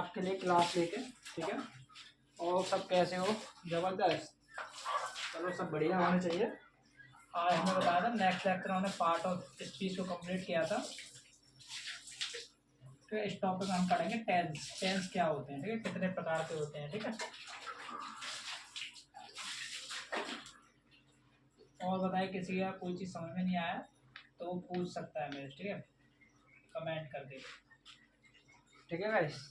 आपके लिए क्लास लेके, ठीक है। और सब कैसे हो? ज़बरदस्त। चलो सब बढ़िया होना चाहिए। आज हमने बताया था नेक्स्ट लेक्चर हमने पार्ट ऑफ स्पीच को कंप्लीट किया था। तो इस टॉपिक में हम पढ़ेंगे टेंस। टेंस क्या होते हैं, ठीक है, कितने प्रकार के होते हैं, ठीक है। और बताइए किसी का कोई चीज़ समझ में नहीं आया तो वो पूछ सकता है मेरे, ठीक है, कमेंट करके, ठीक है गाइस।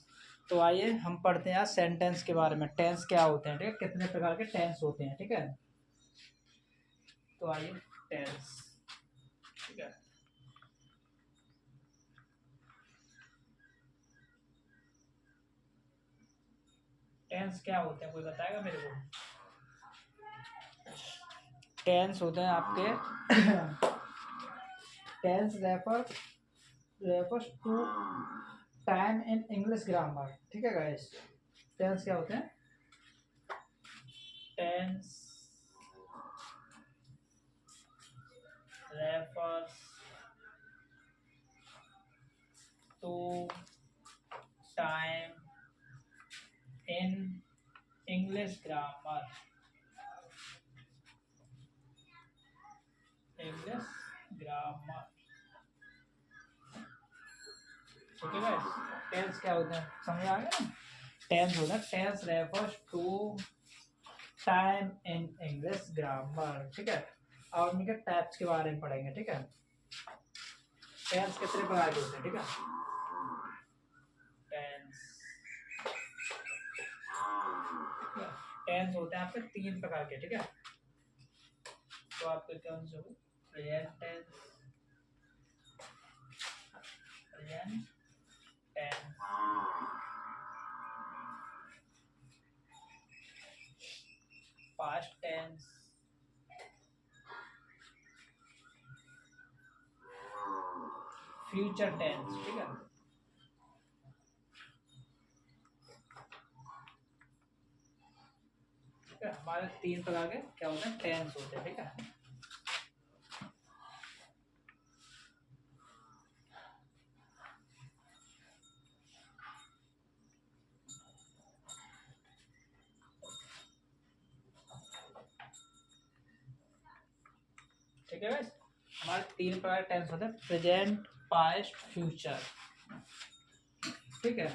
तो आइए हम पढ़ते हैं आज सेंटेंस के बारे में। टेंस क्या होते हैं, ठीक है, कितने प्रकार के टेंस होते हैं, ठीक है। तो आइए टेंस, ठीक है। टेंस क्या होते हैं कोई बताएगा मेरे को? टेंस होते हैं आपके tense refers to time in English grammar, ठीक है गाइस। टेंस क्या होते हैं? Tense refers to time in English grammar, English grammar, ठीक है गाइस। टेंस क्या होते हैं समझ आ गया ना? टेंस होता है tense refers to time in English grammar, ठीक है। और उनके टाइप्स के बारे में पढ़ेंगे, ठीक है। टेंस कितने प्रकार के होते हैं, ठीक है। टेंस टेंस होते हैं आपके 3 प्रकार के, ठीक है। तो आपके कौन से हो? Present tense, present tense, past tense, future tense, ठीक है। ठीक है, हमारे 3 प्रकार के क्या होते हैं, टेंस होते हैं, ठीक है। ठीक है गाइस, हमारे 3 प्रकार के टेंस होते हैं, प्रेजेंट, पास्ट, फ्यूचर, ठीक है।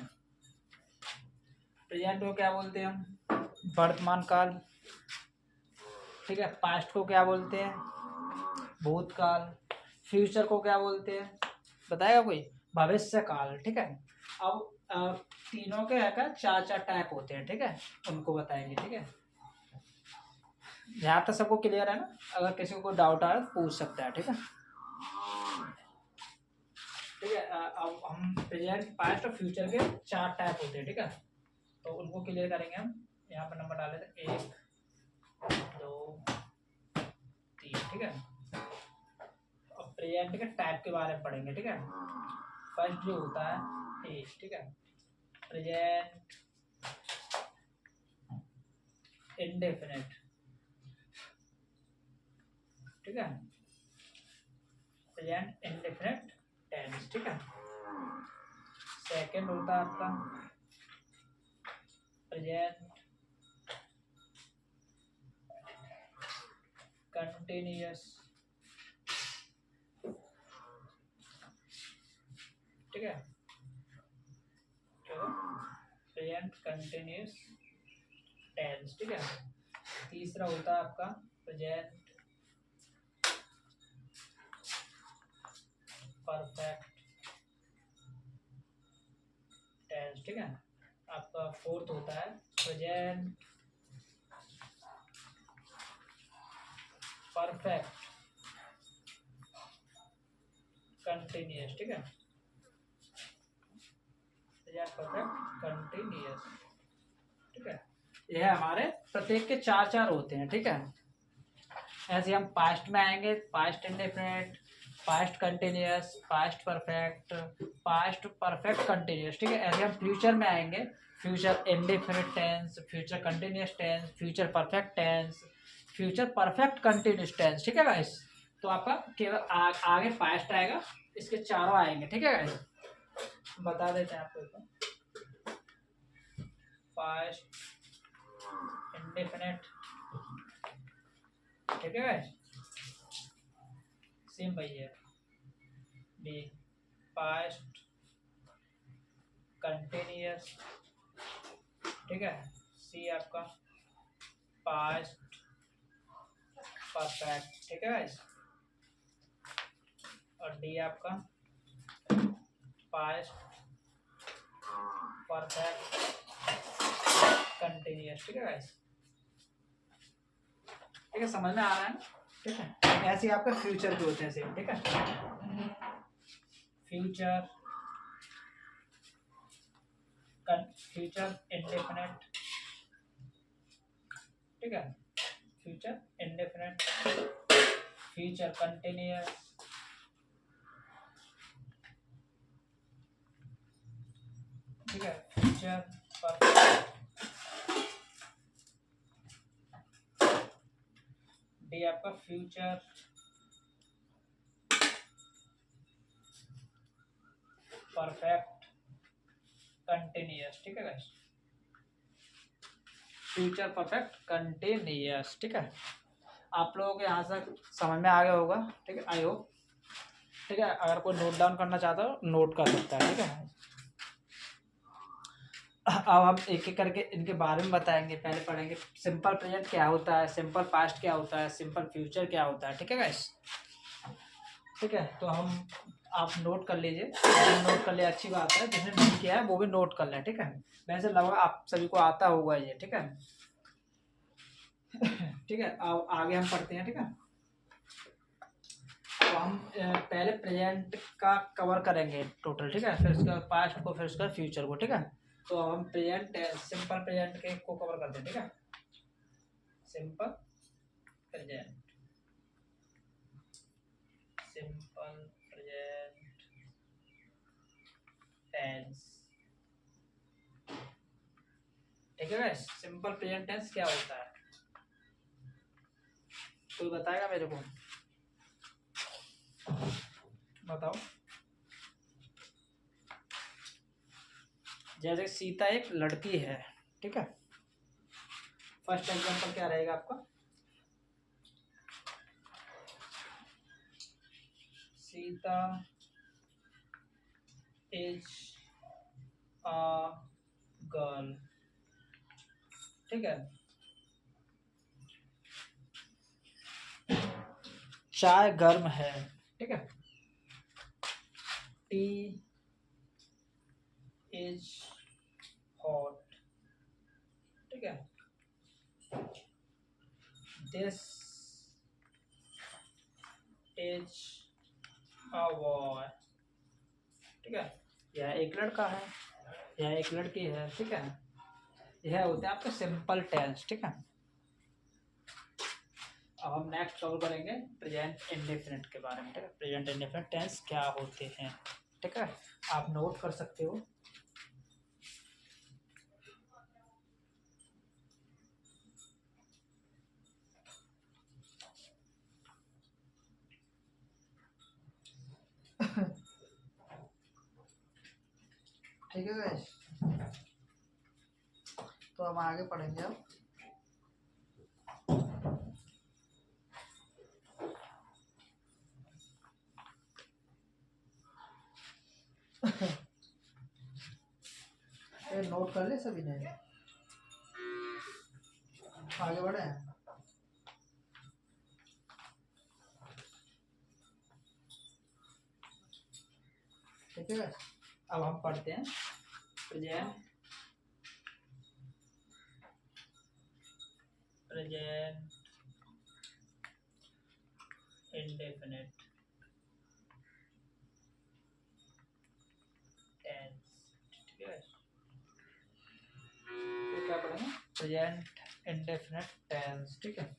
प्रेजेंट को क्या बोलते हैं हम? वर्तमान काल, ठीक है। पास्ट को क्या बोलते हैं? भूतकाल। फ्यूचर को क्या बोलते हैं बताएगा कोई? भविष्य काल, ठीक है। अब तीनों के है 4 टाइप होते हैं, ठीक है, उनको बताएंगे, ठीक है। यहाँ तक सबको क्लियर है ना? अगर किसी को डाउट आ रहा है तो पूछ सकता है, ठीक है। ठीक है, अब हम प्रेजेंट, पास्ट और फ्यूचर के 4 टाइप होते हैं, ठीक है। तो उनको क्लियर करेंगे हम। यहाँ पर नंबर डाले थे 1 2 3, ठीक है। अब प्रेजेंट के टाइप के बारे में पढ़ेंगे, ठीक है। फर्स्ट जो होता है इज, ठीक है, प्रेजेंट इंडेफिनिट, ठीक है, प्रेजेंट इंडेफिनिट टेंस, ठीक है। सेकंड होता है आपका प्रेजेंट कंटिन्यूअस, ठीक है, चलो प्रेजेंट कंटिन्यूअस टेंस, ठीक है। तीसरा होता है आपका प्रेजेंट परफेक्ट टेंस, ठीक है। आपका फोर्थ होता है प्रेजेंट परफेक्ट कंटिन्यूअस, ठीक है, प्रेजेंट परफेक्ट कंटिन्यूअस, ठीक है। यह हमारे प्रत्येक के 4 होते हैं, ठीक है। ऐसे हम पास्ट में आएंगे, past indefinite, past continuous, past perfect, past perfect continuous, ठीक है। ऐसे हम फ्यूचर में आएंगे, future indefinite tense, future continuous tense, future perfect tense, future perfect continuous tense, ठीक है गाइस। तो आपका केवल आगे पास्ट आएगा, इसके 4 आएंगे, ठीक है गाइस। बता देते हैं आपको। पास्ट इंडेफिनेट, ठीक है गाइस, सेम वही है। बी पास्ट कंटिन्यूअस, ठीक है। सी आपका पास्ट परफेक्ट, ठीक है गाइस, और डी आपका पास्ट परफेक्ट कंटिन्यूअस, ठीक है गाइस। ठीक है, समझ में आ रहा है ना, ठीक है। ऐसे ही आपका फ्यूचर भी होते हैं सेम, ठीक है। फ्यूचर फ्यूचर इंडेफिनेट, ठीक है। फ्यूचर इंडेफिनेट, फ्यूचर कंटिन्यूअस, ठीक है। फ्यूचर परफेक्ट, डी आपका फ्यूचर परफेक्ट कंटिन्यूअस, ठीक है गाइस, फ्यूचर परफेक्ट कंटिन्यूअस, ठीक है। आप लोगों को यहाँ तक समझ में आ गया होगा, ठीक है, आई होप, ठीक है। अगर कोई नोट डाउन करना चाहता हो नोट कर सकता है, ठीक है। अब हम एक एक करके इनके बारे में बताएंगे। पहले पढ़ेंगे सिंपल प्रेजेंट क्या होता है, सिंपल पास्ट क्या होता है, सिंपल फ्यूचर क्या होता है, ठीक है गाइस, ठीक है। तो हम आप नोट कर लीजिए, नोट कर ले अच्छी बात है, जिसने नहीं किया है वो भी नोट कर ले, ठीक है। वैसे लगभग आप सभी को आता होगा ये, ठीक है। ठीक है, अब आगे हम पढ़ते हैं, ठीक है। तो हम पहले प्रेजेंट का कवर करेंगे टोटल, ठीक है, फिर उसके बाद पास्ट को, फिर उसके बाद फ्यूचर को, ठीक है। तो हम प्रेजेंट सिंपल प्रेजेंट के को कवर करते हैं, ठीक है। Simple present, simple present tense, ठीक है गाइस। सिंपल प्रेजेंट टेंस क्या होता है, कोई बताएगा मेरे को, बताओ। जैसे सीता एक लड़की है, ठीक है। फर्स्ट एग्जांपल क्या रहेगा आपका, सीता इज अ गर्ल, ठीक है। चाय गर्म है, ठीक है। टी इज हॉट, ठीक है। दिस इज अ बॉय, ठीक है। यह एक लड़का है, यह एक लड़की है, ठीक है। यह होते हैं आपके सिंपल टेंस, ठीक है। अब हम नेक्स्ट कवर करेंगे प्रेजेंट इंडेफिनिट के बारे में, ठीक है। प्रेजेंट इंडेफिनिट टेंस क्या होते हैं, ठीक है, आप नोट कर सकते हो। ठीक है गाइस, तो हम आगे पढ़ेंगे अब। नोट कर ले सभी ने, आगे बढ़े। ठीक है, अब हम पढ़ते हैं प्रेजेंट इंडेफिनिट टेंस, ठीक है। तो क्या पढ़ेंगे, प्रेजेंट इंडेफिनिट टेंस, ठीक है।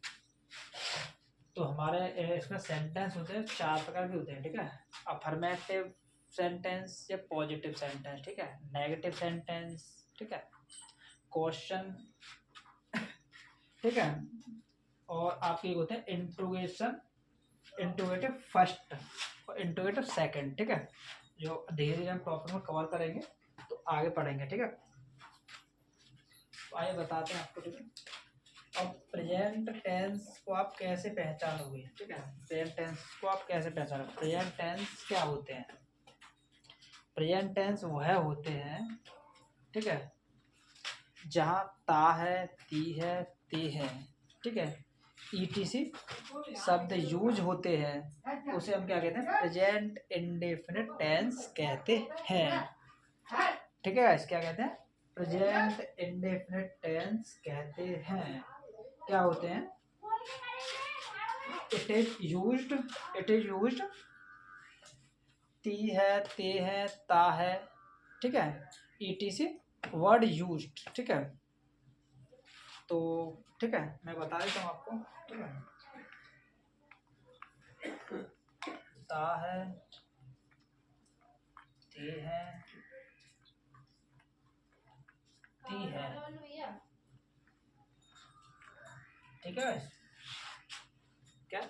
तो हमारे इसमें सेंटेंस होते हैं, चार प्रकार के होते हैं, ठीक है। अफर्मेटिव सेंटेंस या पॉजिटिव सेंटेंस, ठीक है। नेगेटिव सेंटेंस, ठीक है। क्वेश्चन, ठीक है। और आपके होते हैं इंट्रोगेशन, इंट्रोगेटिव फर्स्ट और इंट्रोगेटिव सेकंड, ठीक है। जो धीरे धीरे हम टॉपिक में कवर करेंगे तो आगे पढ़ेंगे, ठीक है। तो आइए बताते हैं आपको, ठीक है। अब प्रेजेंट टेंस को आप कैसे पहचानोगे, ठीक है। प्रेजेंट टेंस को आप कैसे पहचानोगे? प्रेजेंट टेंस क्या होते हैं? प्रेजेंट टेंस वह होते हैं, ठीक है, जहाँ ता है, ती है, ते है, ठीक है, ईटीसी शब्द यूज होते हैं, उसे हम क्या कहते हैं? प्रेजेंट इंडेफिनिट टेंस कहते हैं, ठीक है। इस क्या कहते हैं? प्रेजेंट इंडेफिनिट टेंस कहते हैं। क्या होते हैं? इट इज यूज्ड, ती है, ते है, ता है, ठीक है, ईटीसी वर्ड यूज्ड, ठीक है। तो ठीक है, मैं बता देता हूँ आपको, ठीक है। ता है, ते है, ती है, ठीक है। क्या?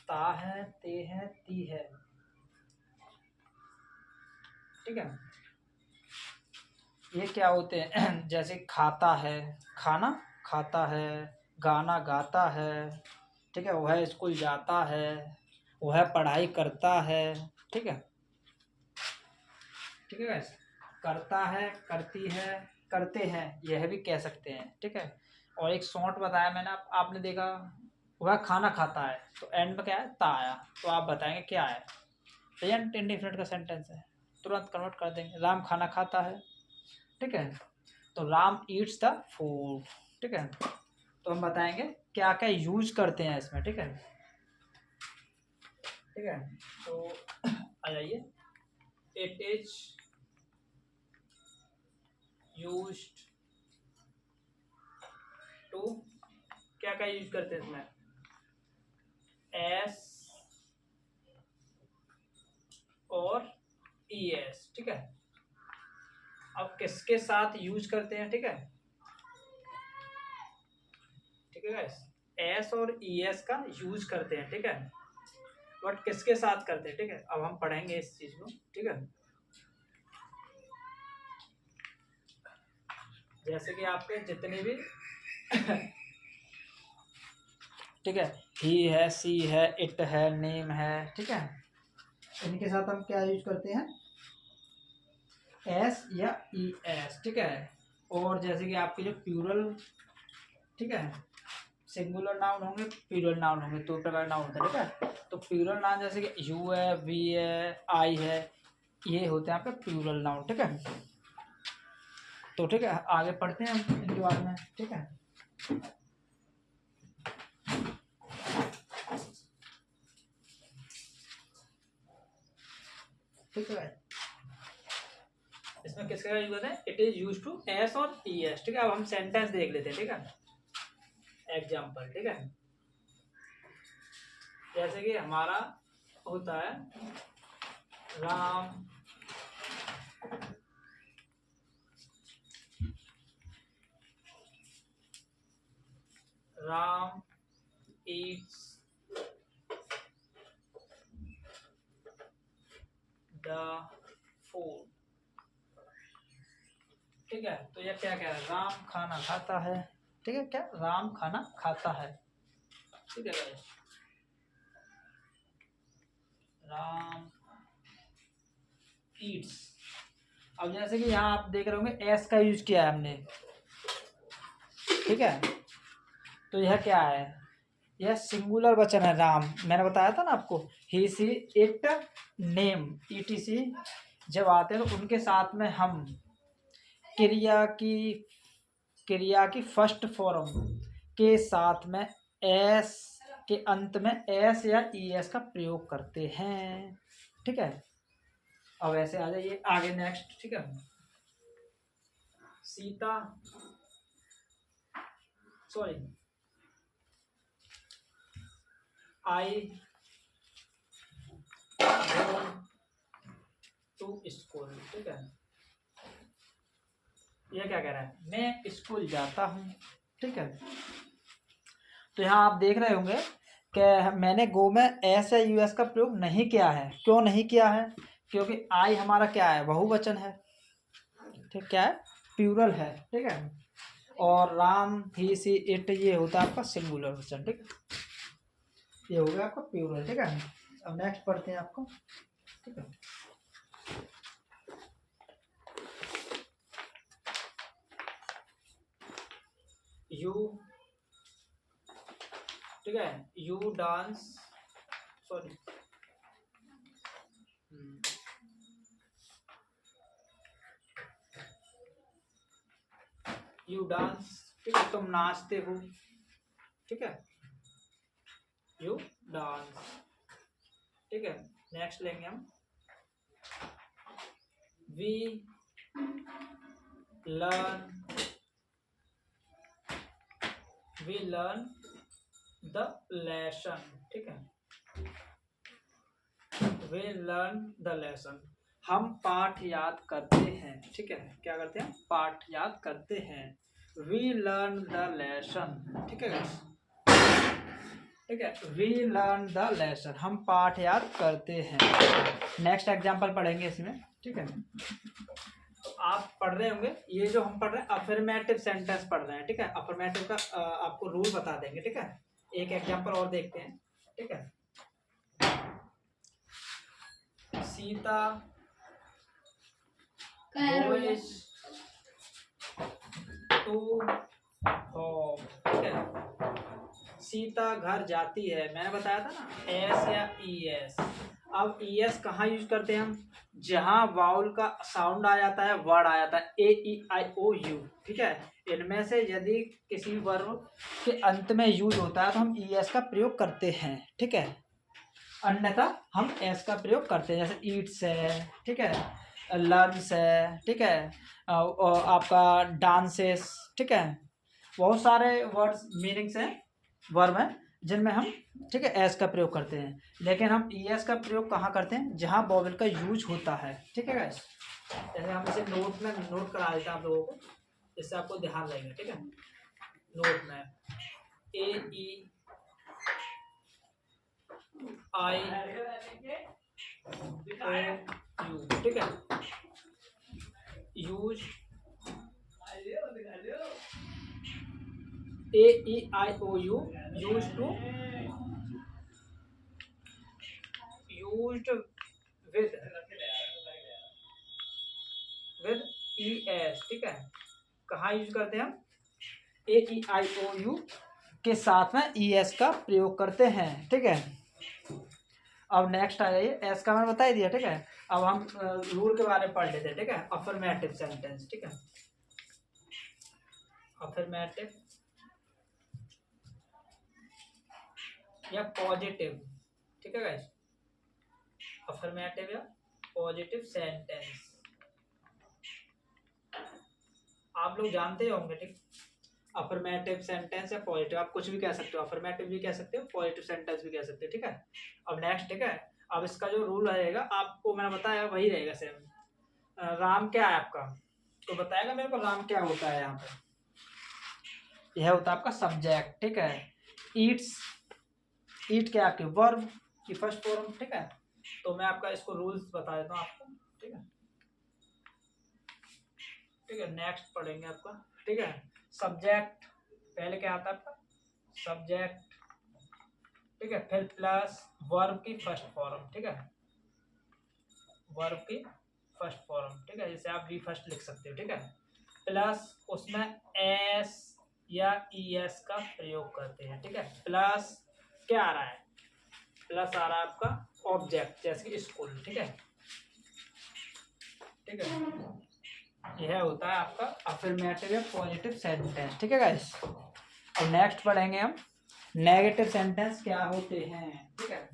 ता है, ते है, ती है, ठीक है। ये क्या होते हैं? जैसे खाता है, खाना खाता है, गाना गाता है, ठीक है, वह स्कूल जाता है, वह पढ़ाई करता है, ठीक है, ठीक है guys? करता है, करती है, करते हैं, यह भी कह सकते हैं, ठीक है। और एक शॉर्ट बताया मैंने, आपने देखा, वह खाना खाता है, तो एंड में क्या है? ता आया, तो आप बताएंगे क्या है? प्रेजेंट इंडेफिनिट का सेंटेंस है, तुरंत कन्वर्ट कर देंगे। राम खाना खाता है, ठीक है, तो राम ईट्स द फूड, ठीक है। तो हम बताएंगे क्या क्या यूज करते हैं इसमें, ठीक है, ठीक है। तो आ जाइए, इट इज यूज्ड टू, क्या क्या यूज करते हैं इसमें? एस और ई एस, ठीक है। अब किसके साथ यूज करते हैं, ठीक है, ठीक है गाइस, एस और ई एस का यूज करते हैं, ठीक है, बट किसके साथ करते हैं, ठीक है। अब हम पढ़ेंगे इस चीज को, ठीक है। जैसे कि आपके जितने भी ठीक है, ही है, सी है, इट है, नेम है, ठीक है, इनके साथ हम क्या यूज करते हैं? एस या ई एस, ठीक है। और जैसे कि आपके जो प्लूरल, ठीक है, सिंगुलर नाउन होंगे, प्लूरल नाउन होंगे, दो प्रकार नाउन होते हैं, ठीक है। तो प्लूरल नाउन जैसे कि यू है, वी है, आई है, ये होते हैं आपके प्लूरल नाउन, ठीक है। तो ठीक है, आगे पढ़ते हैं हम इनके बारे में, ठीक है। ठीक है, इसमें किसका यूज करते हैं? It is use to S और ई एस, ठीक है। अब हम सेंटेंस देख लेते हैं, ठीक है, एग्जाम्पल, ठीक है। जैसे कि हमारा होता है, Ram Ram eats the food, ठीक है। तो ये क्या कह रहा है? राम खाना खाता है, ठीक है, क्या? राम खाना खाता है, ठीक है भाई, राम ईट्स। अब जैसे कि यहाँ आप देख रहे होंगे एस का यूज किया है हमने, ठीक है। तो यह क्या है? यह सिंगुलर वचन है, राम, मैंने बताया था ना आपको, ही सी इट नेम ईटीसी जब आते हैं तो उनके साथ में हम क्रिया की फर्स्ट फॉर्म के साथ में एस के अंत में एस या ई एस का प्रयोग करते हैं, ठीक है। अब ऐसे आ जाइए आगे नेक्स्ट, ठीक है। Sita, sorry, I to school, ठीक है। ये क्या कह रहा है? मैं स्कूल जाता हूँ, ठीक है। तो यहाँ आप देख रहे होंगे कि मैंने गो में एस या यूएस का प्रयोग नहीं किया है। क्यों नहीं किया है? क्योंकि आई हमारा क्या है? बहुवचन है, ठीक, क्या है? प्लूरल है, ठीक है। और राम, ही, सी, इट ये होता है आपका सिंगुलर क्वेश्चन, ठीक है। ये हो गया आपका प्लूरल, ठीक है। अब नेक्स्ट पढ़ते हैं आपको, ठीक है। यू, ठीक है, you dance, sorry, you dance, ठीक है, तुम नाचते हो, ठीक है, यू डांस, ठीक है। नेक्स्ट लेंगे हम, we learn, we learn the lesson, ठीक है, वी लर्न द लेसन, हम पाठ याद करते हैं, ठीक है। क्या करते हैं? पाठ याद करते हैं। वी लर्न द लेसन, ठीक है, ठीक है, वी लर्न द लेसन, हम पाठ याद करते हैं। नेक्स्ट एग्जाम्पल पढ़ेंगे इसमें, ठीक है। तो आप पढ़ रहे होंगे, ये जो हम पढ़ रहे हैं अफर्मेटिव सेंटेंस पढ़ रहे हैं, ठीक है। अफर्मेटिव का आपको रूल बता देंगे, ठीक है। एक एग्जाम्पल और देखते हैं, ठीक है। सीता गोइज टू होम, ठीक है। सीता घर जाती है, मैंने बताया था ना, एस या ई एस। अब ई एस कहाँ यूज करते हैं हम? जहां वाउल का साउंड आ जाता है, वर्ड आ जाता है, ए ई आई ओ यू, ठीक है। इनमें से यदि किसी वर्ब के अंत में यूज होता है तो हम ई एस का प्रयोग करते हैं, ठीक है। अन्यथा हम एस का प्रयोग करते हैं, जैसे ईट्स है, ठीक है, लर्न्स है, ठीक है, और आपका डांसेस, ठीक है। बहुत सारे वर्ड्स मीनिंग्स हैं, वर्ब हैं, जिनमें हम, ठीक है, एस का प्रयोग करते हैं। लेकिन हम ई एस का प्रयोग कहाँ करते हैं? जहाँ वोवेल का यूज होता है, ठीक है गाइस। जैसे हम इसे नोट में नोट करा देते हैं आप लोगों को, जिससे आपको ध्यान रहेगा, ठीक है। नोट में ए ई आई ओ यू, ठीक है, use, A E I O U, use to, used with E S, ठीक है। कहाँ यूज करते हैं हम? ए ई आई ओ यू के साथ में ई एस का प्रयोग करते हैं, ठीक है। अब नेक्स्ट आ जाइए, एस का मैंने बता ही दिया, ठीक है। अब हम रूल के बारे में पढ़ लेते हैं, ठीक है। अफर्मेटिव सेंटेंस, ठीक है, अफर्मेटिव या पॉजिटिव, ठीक है गाइस, अफर्मेटिव या पॉजिटिव सेंटेंस आप लोग जानते होंगे, ठीक। अफर्मेटिव सेंटेंस या पॉजिटिव, आप कुछ भी कह सकते हो, अफर्मेटिव भी कह सकते हो, पॉजिटिव सेंटेंस भी कह सकते हो, ठीक है। अब नेक्स्ट, ठीक है, अब इसका जो रूल रहेगा आपको मैंने बताया वही रहेगा सेम। राम क्या है आपका, तो बताएगा मेरे को राम क्या होता है यहाँ पे। यह होता है आपका सब्जेक्ट, ठीक है। ईट्स, ईट क्या आपके वर्ब की फर्स्ट फॉर्म, ठीक है। तो मैं आपका इसको रूल्स बता देता हूँ आपको, ठीक है, ठीक है। नेक्स्ट पढ़ेंगे आपका, ठीक है। सब्जेक्ट पहले क्या आता है आपका? सब्जेक्ट, ठीक है, फिर प्लस वर्ब की फर्स्ट फॉर्म, ठीक है, वर्ब की फर्स्ट फॉर्म, ठीक है। जैसे आप वी फर्स्ट लिख सकते हो, ठीक है, प्लस उसमें एस या ई एस का प्रयोग करते हैं, ठीक है। प्लस क्या आ रहा है? प्लस आ रहा है आपका ऑब्जेक्ट, जैसे कि स्कूल, ठीक है, ठीक है। यह होता है आपका अफर्मेटिव या पॉजिटिव सेंटेंस, ठीक है गाइस। अब नेक्स्ट पढ़ेंगे हम नेगेटिव सेंटेंस क्या होते हैं, ठीक है।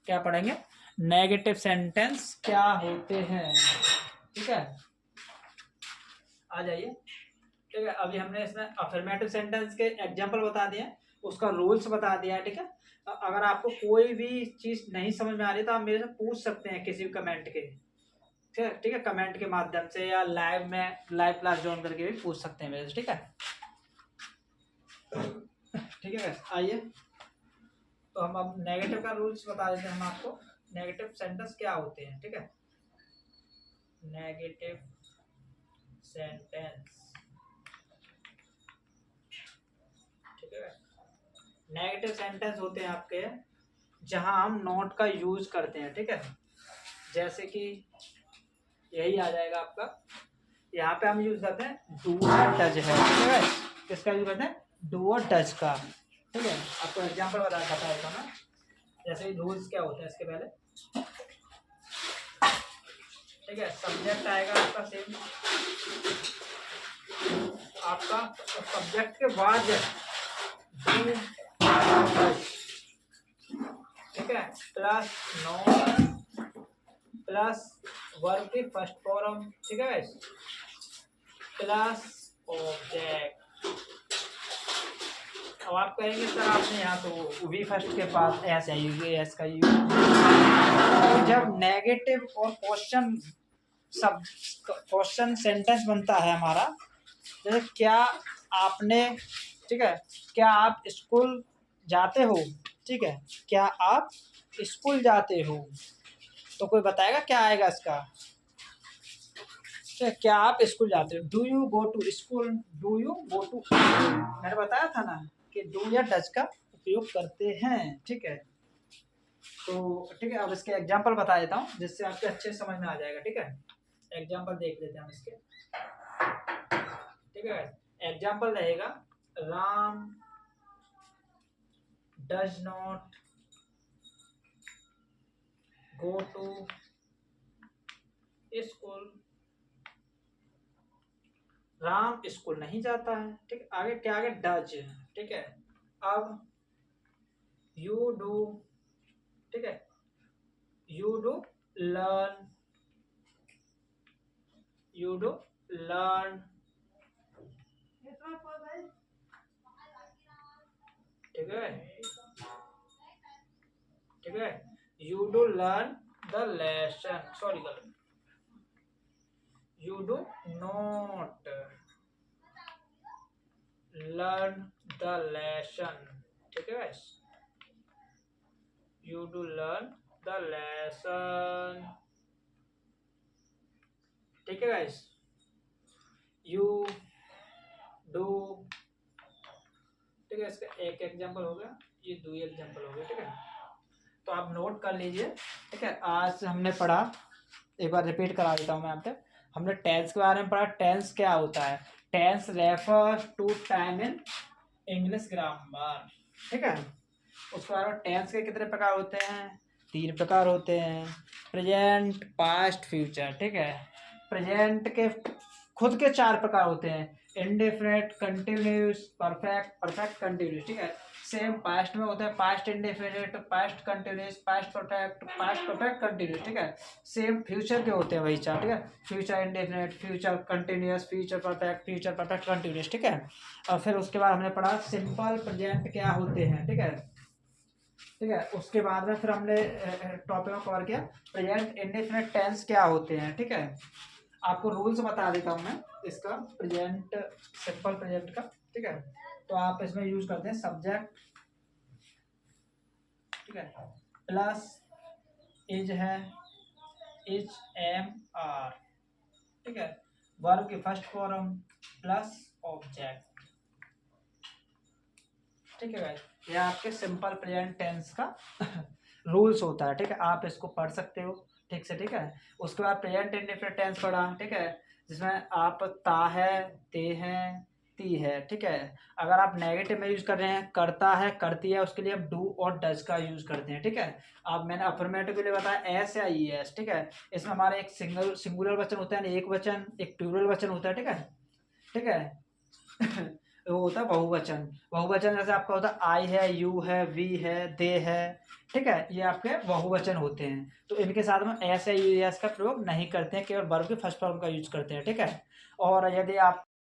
क्या पढ़ेंगे? नेगेटिव सेंटेंस क्या होते हैं, ठीक है। आ जाइए, ठीक है। अभी हमने इसमें अफर्मेटिव सेंटेंस के एग्जांपल बता दिए, उसका रूल्स बता दिया है, ठीक है। अगर आपको कोई भी चीज नहीं समझ में आ रही तो आप मेरे से पूछ सकते हैं किसी भी कमेंट के, ठीक है, कमेंट के माध्यम से, या लाइव में लाइव क्लास ज्वाइन करके भी पूछ सकते हैं मेरे से, ठीक है, ठीक है। आइए, तो हम अब नेगेटिव का रूल्स बता देते हैं हम आपको, नेगेटिव सेंटेंस क्या होते हैं, ठीक है। नेगेटिव सेंटेंस नेगेटिव सेंटेंस होते हैं आपके जहां हम नॉट का यूज करते हैं, ठीक है। जैसे कि यही आ जाएगा आपका, यहाँ पे हम यूज करते हैं डू और डज है, ठीक है। किसका यूज करते हैं? डू और डज का, ठीक है। आपको एग्जांपल बता देता हूँ ना। जैसे रूल्स क्या होते हैं इसके पहले, ठीक है। सब्जेक्ट आएगा आपका सेम, आपका सब्जेक्ट के बाद डू, ठीक है, प्लस नॉट प्लस वर्ब की फर्स्ट फॉर्म, ठीक है, प्लस ऑब्जेक्ट। अब आप कहेंगे सर आपने यहाँ तो वी फर्स्ट के पास एस है, एस का यूज। तो जब नेगेटिव और क्वेश्चन सब क्वेश्चन सेंटेंस बनता है हमारा, जैसे क्या आपने, ठीक है, क्या आप स्कूल जाते हो, ठीक है, क्या आप स्कूल जाते हो, तो कोई बताएगा क्या आएगा इसका? क्या आप स्कूल जाते हो? Do you go to school, do you go to, मैंने बताया था ना कि डू या डज का उपयोग करते हैं, ठीक है। तो ठीक है, अब इसके एग्जांपल बता देता हूँ जिससे आपके अच्छे समझ में आ जाएगा, ठीक है। एग्जांपल देख लेते हैं हम इसके, ठीक है। एग्जांपल रहेगा Ram does not go to school, Ram school नहीं जाता है, ठीक है। आगे क्या, आगे डज, ठीक है। अब यू डू, ठीक है, you do learn, you do learn, ठीक है, ठीक है। You do learn the lesson, sorry गलत, you do not learn the lesson, ठीक है guys, you do learn the lesson, ठीक है गाइस। यू डू, ठीक है, इसका एक एग्जांपल हो गया, ये दो एग्जांपल हो गए, ठीक है। तो आप नोट कर लीजिए, ठीक है। आज हमने पढ़ा, एक बार रिपीट करा देता हूँ मैं आप तक। हमने टेंस के बारे में पढ़ा। टेंस क्या होता है? Tense refer to time in English grammar, ठीक है। उसके बारे में टेंस के कितने प्रकार होते हैं? 3 प्रकार होते हैं, प्रेजेंट, पास्ट, फ्यूचर, ठीक है। प्रेजेंट के खुद के 4 प्रकार होते हैं, indefinite, continuous, perfect, perfect continuous, ठीक है। सेम पास्ट में होता है, past indefinite, past continuous, past perfect, past perfect continuous, ठीक है। सेम फ्यूचर के होते हैं वही 4, ठीक है। Future indefinite, future continuous, future perfect continuous, ठीक है। और फिर उसके बाद हमने पढ़ा सिंपल प्रेजेंट क्या होते हैं, ठीक है, ठीक है। उसके बाद में फिर हमने टॉपिक में कवर किया प्रेजेंट इंडेफिनिट टेंस क्या होते हैं, ठीक है। आपको रूल्स बता देता हूँ मैं इसका, प्रेजेंट, सिंपल प्रेजेंट का, ठीक है। तो आप इसमें यूज करते हैं सब्जेक्ट, ठीक है, प्लस इज है, इज, एम, आर, ठीक है, वर्ब की फर्स्ट फॉर्म प्लस ऑब्जेक्ट, ठीक है गाइस। ये आपके सिंपल प्रेजेंट टेंस का रूल्स होता है, ठीक है। आप इसको पढ़ सकते हो ठीक से, ठीक है। उसके बाद प्रेजेंट इंडेफिनिट टेंस पढ़ा, ठीक है, जिसमें आप ता है, ते हैं, ती है, ठीक है। अगर आप नेगेटिव में यूज कर रहे हैं, करता है, करती है, उसके लिए आप डू और डज का यूज करते हैं, ठीक है। अब मैंने अफर्मेटिव के लिए बताया एस या ई एस, ठीक है। इसमें हमारा एक सिंगुलर वचन होता है, एक वचन, एक प्लूरल वचन होता है, ठीक है, ठीक है। वो होता है बहुवचन। बहुवचन जैसे आपका होता है आई है, यू है, वी है, दे है, ठीक है, ये आपके बहुवचन होते हैं। तो इनके साथ में एस या यू एस का प्रयोग नहीं करते हैं, केवल वर्ब के फर्स्ट फॉर्म का यूज करते हैं, ठीक है। और यदि आप